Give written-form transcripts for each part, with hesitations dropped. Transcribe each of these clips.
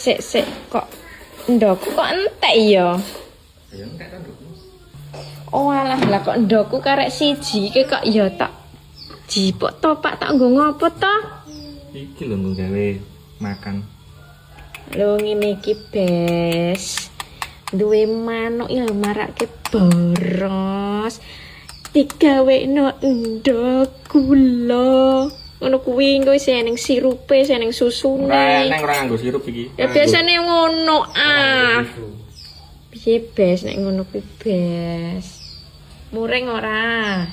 Sik kok ndokku kok entek ya? Ya entek kan ndokku. Oh alah lah kok ndokku karek siji iki kok ya tak jipuk to Pak tak nggo ngopo to? Iki lho nggo gawe makan. Lho ngene iki bes. Duwe manuk ya marake boros. Digawekno endok gula. Ngono kuwi engko wis eneng sirupe, eneng susune. Nek ora nganggo sirup iki. Ya biasane ngono Piye bes nek ngono kuwi bes. Muring ora.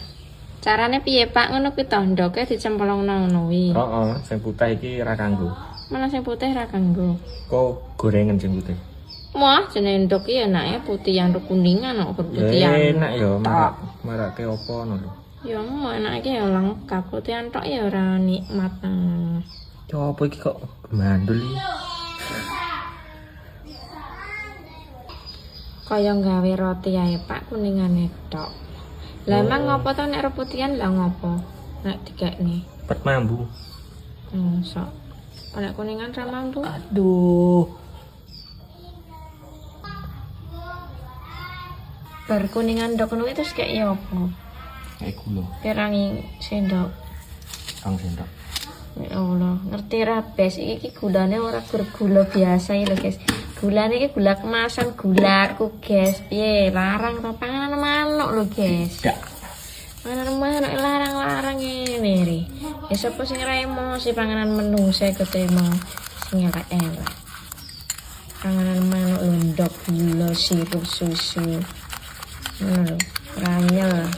Carane piye Pak ngono kuwi to ndoke dicemplungno ngono kuwi. Heeh, sing putih iki ora kanggo. Mana sing putih ra kanggo. Kok gorengan sing putih. Wah, jenenge ndok iki enake putih yang kuningan kok putih yang. Enak ya, marake opo ngono lho. Ya mau enake ya lengkap putihan tok ya ora nikmat. Ya apa iki kok gemandul iki? Kaya gawe roti ae Pak kuningane tok. Lah emang ngopo to nek reputihan lah ngopo? Nek dikekne. Pet mambu. Sok. Nek kuningan ra mampu. Aduh. Bar kuningan ndok ngono itu kayak ya apa? Kayak gula. Pirangi sendok. Kang sendok. Ya Allah, ngerti ra bes iki gulane ora gula biasa iki lho guys. Gulane iki gula kemasan gulaku guys. Piye larang to panganan manuk lho guys. Tidak. Panganan manuk larang-larang ngene ri. Ya sapa sing ra emosi panganan menungsa ketemu sing elek-elek. Panganan manuk lho ndok gula sirup susu. Ngono lho, ranyel.